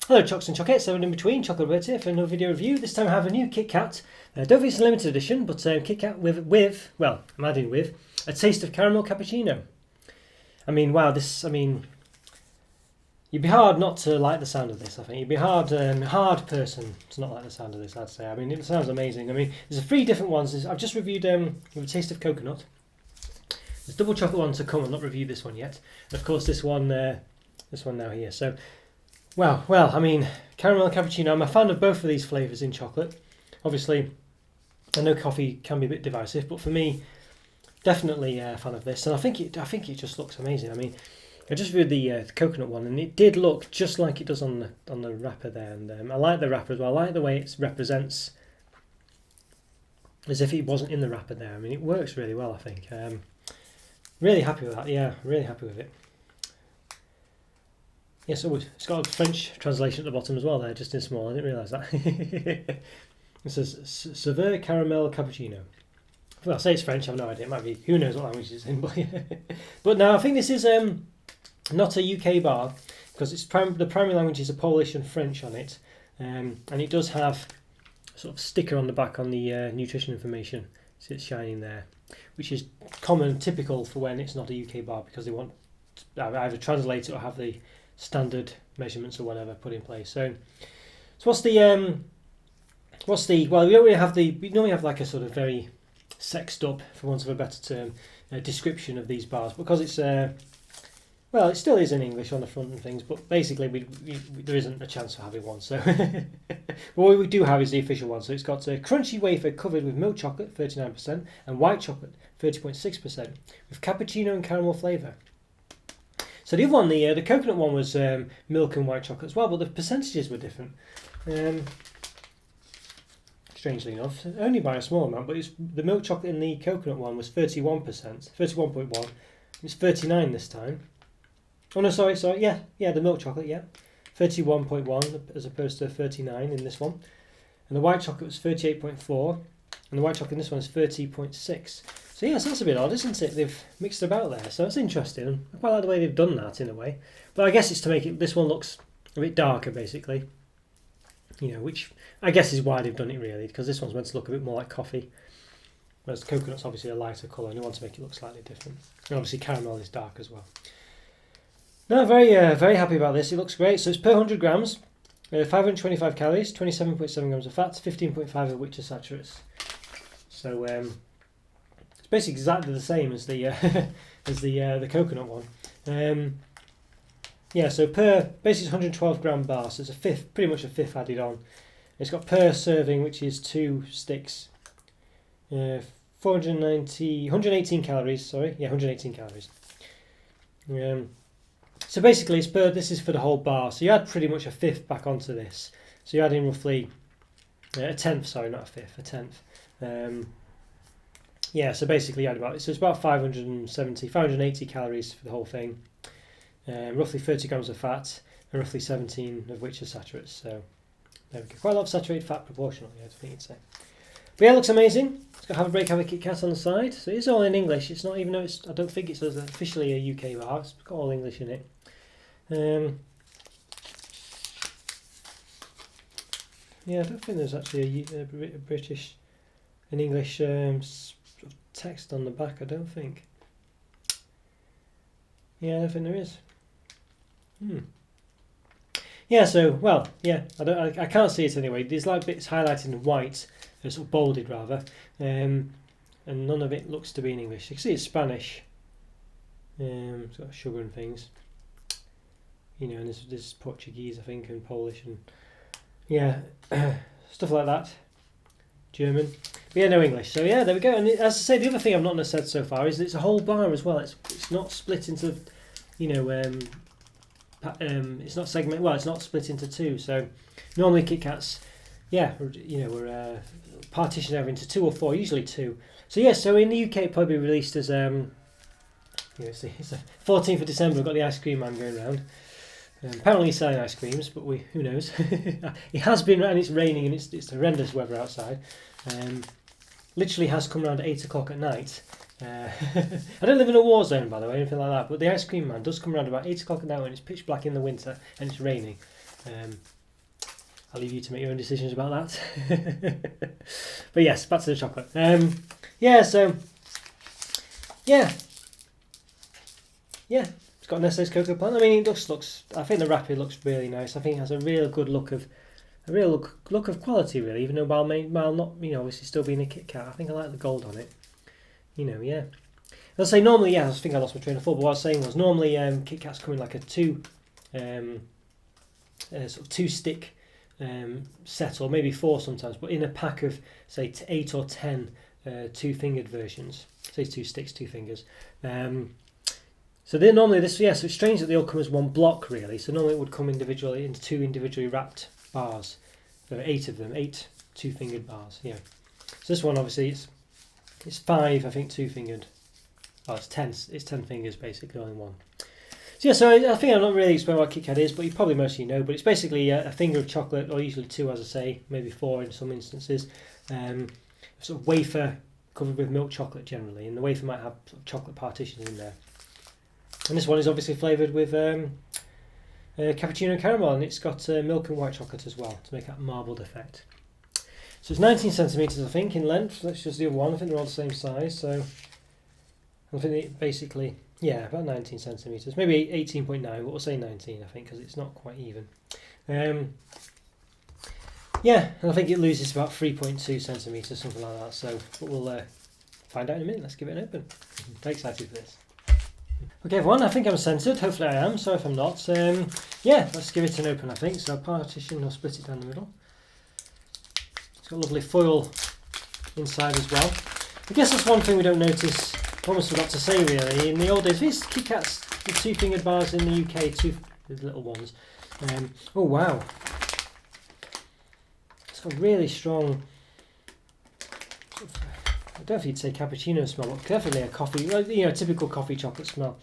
Hello Chocs and Chocettes, everyone in between, Roberto here for another video review. This time I have a new KitKat. I don't think it's a limited edition, but KitKat with, well, I'm adding with, a taste of caramel cappuccino. I mean, wow, you'd be hard not to like the sound of this, I think. You'd be hard person to not like the sound of this, I'd say. I mean, it sounds amazing. I mean, there's 3 different ones. I've just reviewed with a taste of coconut. There's double chocolate one to come. I've not reviewed this one yet. And of course, this one now here. So, well, I mean, caramel and cappuccino. I'm a fan of both of these flavours in chocolate. Obviously, I know coffee can be a bit divisive, but for me, definitely a fan of this. And I think it just looks amazing. I mean, I just reviewed the coconut one, and it did look just like it does on the wrapper there. And I like the wrapper as well. I like the way it represents as if it wasn't in the wrapper there. I mean, it works really well, I think. Really happy with that. Yeah, really happy with it. Yes, it's got a French translation at the bottom as well there, just in small. I didn't realise that. It says Saveur Caramel Cappuccino. Well, I'll say it's French, I have no idea. It might be, who knows what language it's in. But no, I think this is not a UK bar, because the primary languages are Polish and French on it. And it does have a sort of sticker on the back on the nutrition information. So it's shining there, which is common, typical for when it's not a UK bar, because they want to either translate it or have the standard measurements or whatever put in place. So well, we normally have like a sort of very sexed up, for want of a better term, description of these bars, because it's well, it still is in English on the front and things, but basically there isn't a chance for having one. So what we do have is the official one. So it's got a crunchy wafer covered with milk chocolate 39% and white chocolate 30.6% with cappuccino and caramel flavour. So the other one, the coconut one, was milk and white chocolate as well, but the percentages were different. Strangely enough, only by a small amount, but the milk chocolate in the coconut one was 31%, 31.1. It's 39 this time. Oh no, sorry, yeah, the milk chocolate, yeah, 31.1 as opposed to 39 in this one, and the white chocolate was 38.4, and the white chocolate in this one is 30.6. So yes, that's a bit odd, isn't it? They've mixed about there, so that's interesting. I quite like the way they've done that in a way, but I guess it's to make this one looks a bit darker, basically. You know, which I guess is why they've done it really, because this one's meant to look a bit more like coffee, whereas the coconut's obviously a lighter colour, and you want to make it look slightly different. And obviously caramel is dark as well. No, very happy about this. It looks great. So it's per 100 grams, 525 calories, 27.7 grams of fat, 15.5 of which are saturates. So it's basically exactly the same as the the coconut one. Yeah, so per basically 112 gram bar, so it's pretty much a fifth added on. It's got per serving, which is 2 sticks, 118 calories. Sorry, yeah, 118 calories. So basically, this is for the whole bar. So you add pretty much a fifth back onto this. So you add in roughly a tenth. Sorry, not a fifth, a tenth. Yeah, so basically you add it's about 580 calories for the whole thing. Roughly 30 grams of fat, and roughly 17 of which are saturates. So there we go. Quite a lot of saturated fat proportionally, I think you'd say. But yeah, it looks amazing. It's got have a KitKat on the side. So it's all in English. It's not even though I don't think it's officially a UK bar. It's got all English in it. Yeah, I don't think there's actually an English text on the back. I don't think. Yeah, I don't think there is. Yeah, so well, yeah, I can't see it anyway. There's like bits highlighted in white, sort of bolded rather, and none of it looks to be in English. You can see it's Spanish. It's got sugar and things. You know, and there's Portuguese, I think, and Polish, and yeah, stuff like that. German. But yeah, no English. So yeah, there we go. And as I say, the other thing I've not said so far is that it's a whole bar as well. It's not split into, you know, it's not segment. Well, it's not split into 2. So normally KitKats, yeah, you know, we're partitioned over into 2 or 4, usually 2. So yeah, so in the UK, it probably released as you know, it's the 14th of December. We've got the ice cream man going around. Apparently he's selling ice creams, but who knows? It has been, and it's raining, and it's horrendous weather outside. Literally has come around at 8 o'clock at night. I don't live in a war zone, by the way, anything like that, but the ice cream man does come around about 8 o'clock at night when it's pitch black in the winter and it's raining. I'll leave you to make your own decisions about that. But yes, back to the chocolate. It's got Nestlé's cocoa plant. I mean, it just looks. I think the wrapper looks really nice. I think it has a real good look of quality, really. Even though while not, obviously still being a KitKat, I think I like the gold on it. As I say, normally, I think I lost my train of thought. But what I was saying was normally KitKats come in like a sort of 2-stick set, or maybe 4 sometimes, but in a pack of say 8 or 10 2-fingered versions. Say 2 sticks, 2 fingers. So they're normally so it's strange that they all come as one block, really. So normally it would come individually into 2 individually wrapped bars. There are 8 of them, 8 2-fingered bars. Yeah. So this one obviously it's 5, I think, 2-fingered. Oh, it's 10. It's 10 fingers basically, all in one. So I think I'm not really explaining what KitKat is, but you probably most of you know. But it's basically a finger of chocolate, or usually 2, as I say, maybe 4 in some instances. Sort of wafer covered with milk chocolate generally, and the wafer might have sort of chocolate partitions in there. And this one is obviously flavoured with cappuccino and caramel, and it's got milk and white chocolate as well to make that marbled effect. So it's 19 centimetres, I think, in length. That's just the other one. I think they're all the same size. So I think it basically, about 19 centimetres, maybe 18.9, but we'll say 19, I think, because it's not quite even. And I think it loses about 3.2 centimetres, something like that. So, but we'll find out in a minute. Let's give it an open. Very excited for this. Okay, everyone, I think I'm censored. Hopefully I am. Sorry if I'm not. Let's give it an open, I think. So I'll split it down the middle. It's got lovely foil inside as well. I guess that's one thing we don't notice. Almost forgot to say, really. In the old days, these KitKats, the 2-fingered bars in the UK, the little ones. Oh wow! It's got really strong. I don't know if you'd say cappuccino smell, but definitely a coffee. Typical coffee chocolate smell.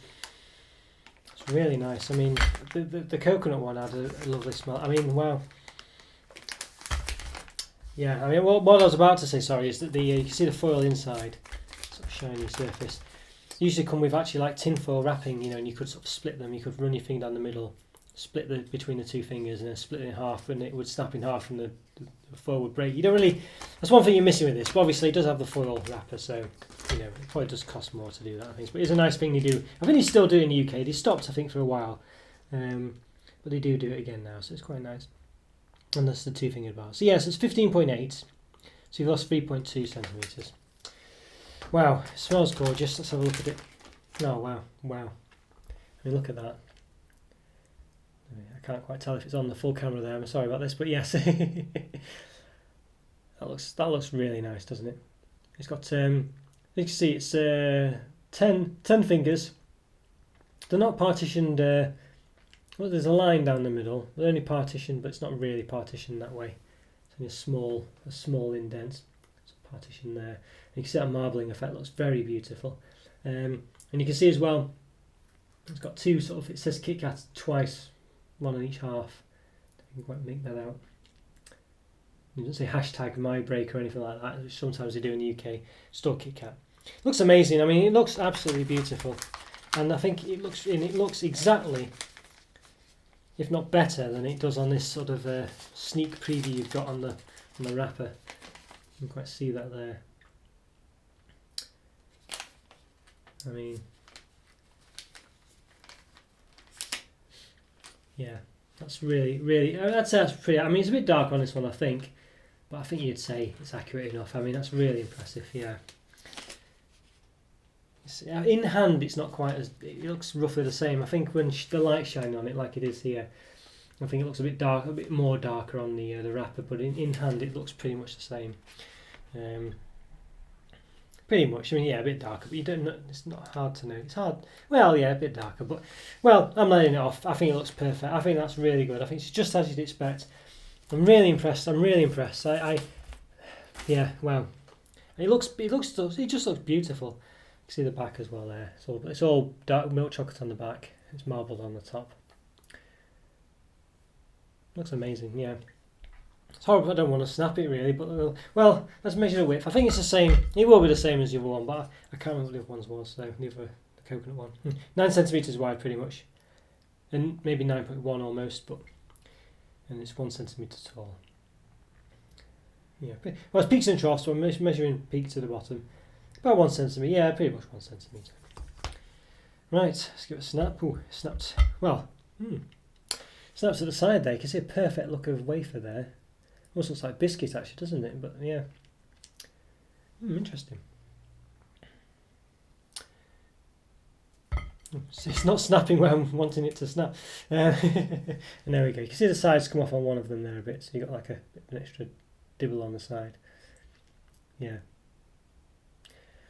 It's really nice. I mean, the coconut one had a lovely smell. I mean, wow. Yeah, I mean, what I was about to say, sorry, is that you can see the foil inside, sort of shiny surface. They usually come with actually like tinfoil wrapping, and you could sort of split them. You could run your finger down the middle, split between the 2 fingers, and then split it in half, and it would snap in half, and the foil would break. You don't really. That's one thing you're missing with this. But obviously, it does have the foil wrapper, so it probably does cost more to do that, I think. But it's a nice thing they do. I think they still do it in the UK. They stopped, I think, for a while, but they do it again now, so it's quite nice. And that's the 2-fingered bar. So yes, it's 15.8. So you've lost 3.2 centimetres. Wow, it smells gorgeous. Let's have a look at it. Oh wow. I mean, look at that. I can't quite tell if it's on the full camera there. I'm sorry about this, but yes, that looks really nice, doesn't it? It's got you can see it's 10 fingers. They're not partitioned. Well, there's a line down the middle. They're only partitioned, but it's not really partitioned that way. It's only a small indent. It's a partition there. And you can see that marbling effect looks very beautiful. And you can see as well, it's got 2 sort of. It says KitKat twice, 1 on each half. You can quite make that out. It doesn't say hashtag #MyBreak or anything like that, which sometimes they do in the UK. Store KitKat. Looks amazing. I mean, it looks absolutely beautiful, and I think it looks exactly, if not better, than it does on this sort of sneak preview you've got on the wrapper. You can quite see that there. I mean, yeah, that's really. I'd say that's pretty. I mean, it's a bit dark on this one, I think, but I think you'd say it's accurate enough. I mean, that's really impressive. Yeah. In hand, it's not quite as. It looks roughly the same. I think when the light's shining on it, like it is here, I think it looks a bit more darker on the wrapper. But in hand, it looks pretty much the same. Pretty much. I mean, yeah, a bit darker, but you don't know. It's not hard to know. It's hard. Well, yeah, a bit darker, but I'm letting it off. I think it looks perfect. I think that's really good. I think it's just as you'd expect. I'm really impressed. Yeah, wow. It just looks beautiful. You can see the back as well there. It's all dark milk chocolate on the back. It's marbled on the top. Looks amazing, yeah. It's horrible, I don't want to snap it really, but well, let's measure the width. I think it's the same. It will be the same as the other one, but I can't remember what the other ones was, so the coconut one. 9 centimetres wide pretty much. And maybe 9.1 almost, but and it's 1 centimetre tall. Yeah, well, it's peaks and troughs, so I'm measuring peak to the bottom. About 1 centimetre, yeah, pretty much 1 centimetre. Right, let's give it a snap. Ooh, snapped. Well, snaps at the side there. You can see a perfect look of wafer there. Almost looks like biscuit actually, doesn't it? But yeah. Interesting. It's not snapping where I'm wanting it to snap. And there we go. You can see the sides come off on one of them there a bit, so you've got like an extra dibble on the side. Yeah.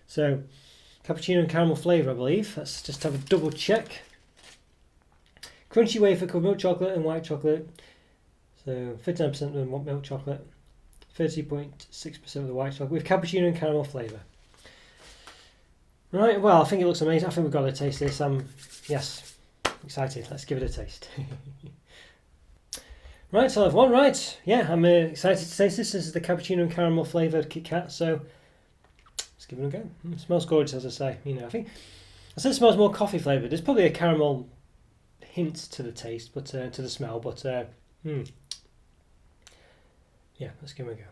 So, cappuccino and caramel flavour, I believe. Let's just have a double check. Crunchy wafer covered milk chocolate and white chocolate. So 59% of the milk chocolate, 30.6% of the white chocolate with cappuccino and caramel flavour. Right, well, I think it looks amazing. I think we've got to taste this. Yes, excited. Let's give it a taste. Right, so everyone, right. Yeah, I'm excited to taste this. This is the cappuccino and caramel flavoured KitKat, so let's give it a go. It smells gorgeous, as I say. You know, I said it smells more coffee flavoured. There's probably a caramel hint to the taste, but to the smell, but yeah, let's give it a go.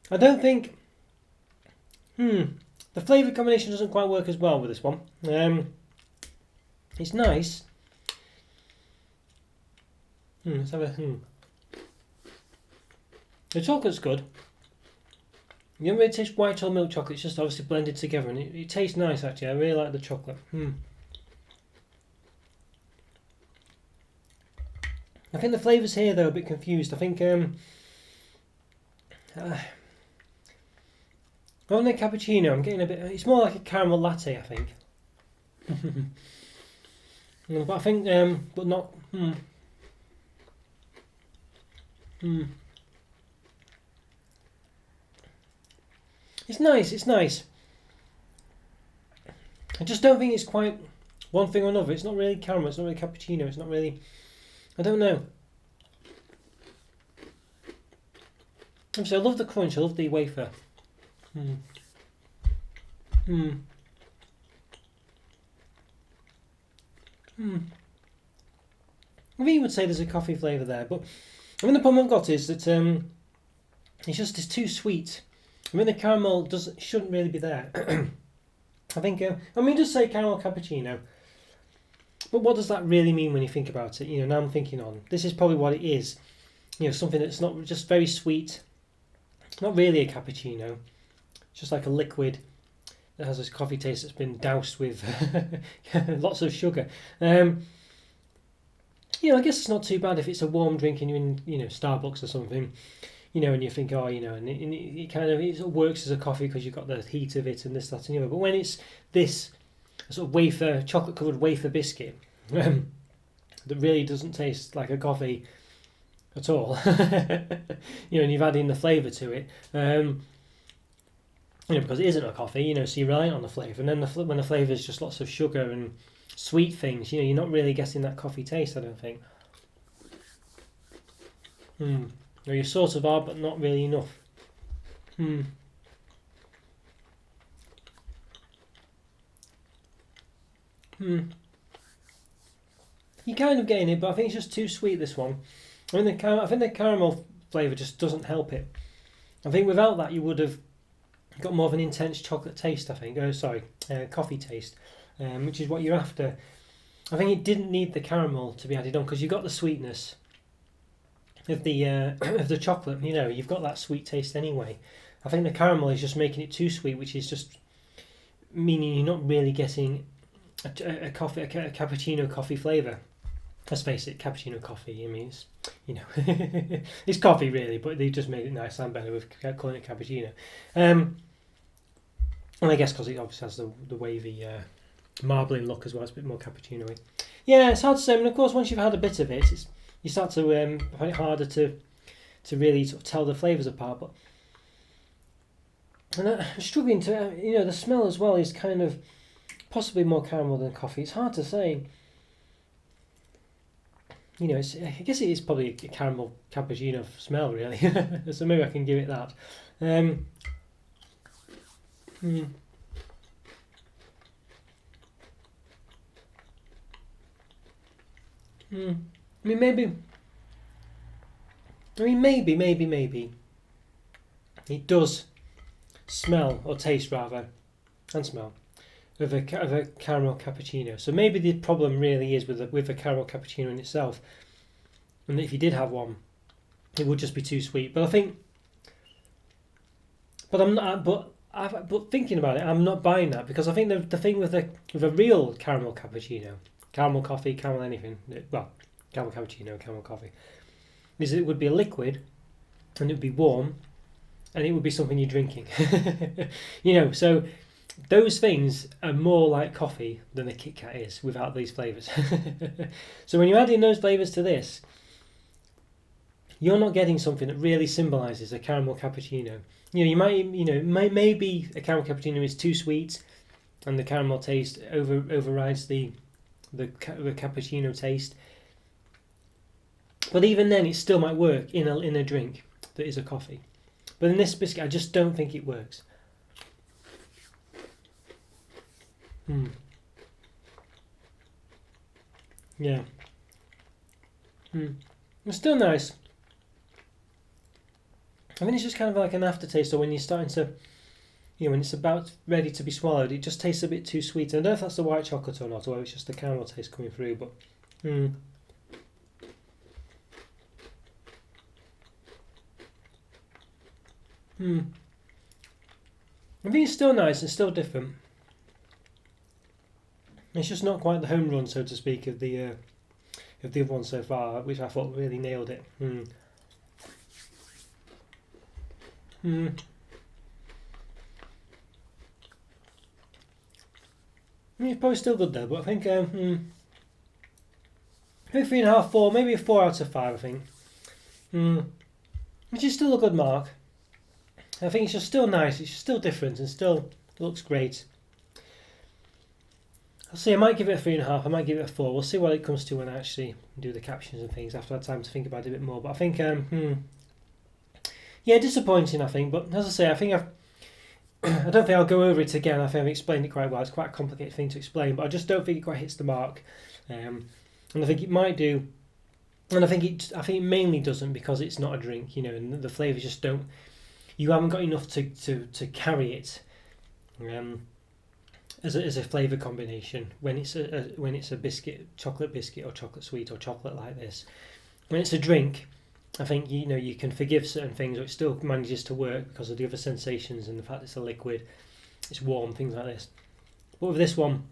I don't think the flavour combination doesn't quite work as well with this one. It's nice. Let's have a The chocolate's good. You don't really taste white or milk chocolate, it's just obviously blended together, and it tastes nice actually. I really like the chocolate. I think the flavours here though are a bit confused. I think on the cappuccino I'm getting a bit, it's more like a caramel latte, I think. But I think but not It's nice. I just don't think it's quite one thing or another. It's not really caramel, it's not really cappuccino, it's not really, I don't know. Obviously I love the crunch, I love the wafer. I think you would say there's a coffee flavour there, but I mean the problem I've got is that it's too sweet. I mean the caramel shouldn't really be there. I think just say caramel cappuccino. But what does that really mean when you think about it? You know, now I'm thinking this is probably what it is. You know, something that's not just very sweet, not really a cappuccino, just like a liquid that has this coffee taste that's been doused with lots of sugar. I guess it's not too bad if it's a warm drink and you're in, Starbucks or something, and you think, and it kind of it works as a coffee because you've got the heat of it and this, that, and the other. But when it's this sort of wafer, chocolate-covered wafer biscuit that really doesn't taste like a coffee at all, and you've added in the flavour to it, because it isn't a coffee, so you're relying on the flavour, and then when the flavour is just lots of sugar and sweet things, you're not really getting that coffee taste, I don't think. Or you sort of are, but not really enough. You're kind of getting it, but I think it's just too sweet, this one. I think the caramel flavour just doesn't help it. I think without that you would have got more of an intense chocolate taste, I think. Coffee taste, which is what you're after. I think it didn't need the caramel to be added on because you got the sweetness of the of the chocolate. You've got that sweet taste anyway. I think the caramel is just making it too sweet, which is just meaning you're not really getting a cappuccino coffee flavour. Let's face it, cappuccino coffee, it's, it's coffee really, but they just made it nice sound better with calling it cappuccino. And I guess because it obviously has the wavy marbling look as well, it's a bit more cappuccino-y. Yeah, it's hard to say. I mean, of course, once you've had a bit of it, you start to find it harder to really sort of tell the flavours apart. But And I'm struggling to, the smell as well is kind of possibly more caramel than coffee. It's hard to say. I guess it is probably a caramel cappuccino smell, really. So maybe I can give it that. Mm, mm. I mean, maybe it does smell or taste rather, and smell of a caramel cappuccino. So maybe the problem really is with a caramel cappuccino in itself, and if you did have one, it would just be too sweet. But I think, but I'm not. But thinking about it, I'm not buying that, because I think the thing with a real caramel cappuccino, caramel coffee, caramel anything, well, caramel cappuccino, caramel coffee, is it would be a liquid, and it would be warm, and it would be something you're drinking. So those things are more like coffee than a KitKat is without these flavours. So when you add in those flavours to this, you're not getting something that really symbolises a caramel cappuccino. Maybe a caramel cappuccino is too sweet, and the caramel taste overrides the cappuccino taste. But even then, it still might work in a drink that is a coffee. But in this biscuit, I just don't think it works. Yeah. It's still nice. I mean, it's just kind of like an aftertaste, or when you're starting to, when it's about ready to be swallowed, it just tastes a bit too sweet. I don't know if that's the white chocolate or not, or it's just the caramel taste coming through, but I think it's still nice and still different. It's just not quite the home run, so to speak, of the other one so far, which I thought really nailed it. I mean, it's probably still good though, but I think maybe 3.5, 4, maybe a 4 out of 5. I think, which is still a good mark. I think it's just still nice. It's still different and still looks great. I'll see. I might give it a 3.5. I might give it a 4. We'll see what it comes to when I actually do the captions and things after I had time to think about it a bit more. But I think, yeah, disappointing. I think, but as I say, I think I don't think I'll go over it again. I think I've explained it quite well. It's quite a complicated thing to explain, but I just don't think it quite hits the mark. And I think it might do, and I think it mainly doesn't because it's not a drink, and the flavours just don't. You haven't got enough to carry it as a flavour combination when it's a biscuit, chocolate biscuit, or chocolate sweet, or chocolate like this. When it's a drink, I think you can forgive certain things, or it still manages to work because of the other sensations and the fact it's a liquid, it's warm, things like this. But with this one,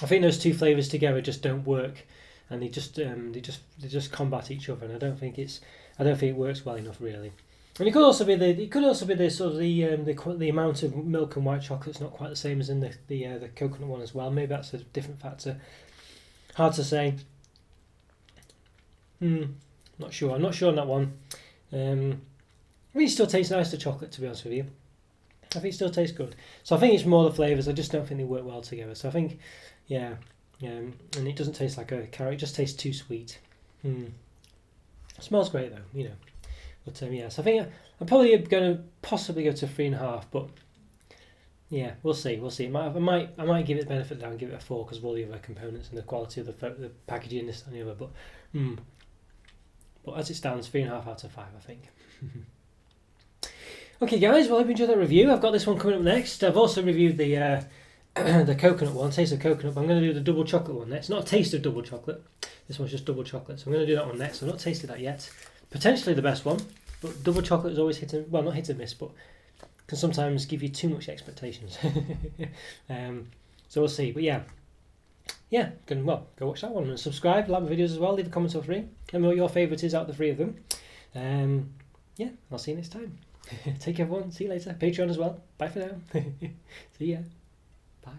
I think those two flavours together just don't work, and they just combat each other, and I don't think it works well enough really. And it could also be the sort of the amount of milk and white chocolate's not quite the same as in the coconut one as well. Maybe that's a different factor. Hard to say. Not sure. I'm not sure on that one. I think it still tastes nice, the chocolate, to be honest with you. I think it still tastes good. So I think it's more the flavours. I just don't think they work well together. So I think, yeah, and it doesn't taste like a carrot. It just tastes too sweet. It smells great though, But yes, I think I'm probably going to possibly go to 3.5. But yeah, we'll see. I might give it the benefit of the doubt and give it a 4 because of all the other components and the quality of the packaging, this and the other. But as it stands, 3.5 out of 5, I think. Okay, guys. Well, I hope you enjoyed that review. I've got this one coming up next. I've also reviewed the the coconut one, taste of coconut. But I'm going to do the double chocolate one next. Not a taste of double chocolate. This one's just double chocolate. So I'm going to do that one next. I've not tasted that yet. Potentially the best one, but double chocolate is always not hit and miss, but can sometimes give you too much expectations. So we'll see. But yeah, go watch that one and subscribe, like my videos as well. Leave a comment or 3. Let me know what your favourite is out of the 3 of them. I'll see you next time. Take care, everyone. See you later. Patreon as well. Bye for now. See ya. Bye.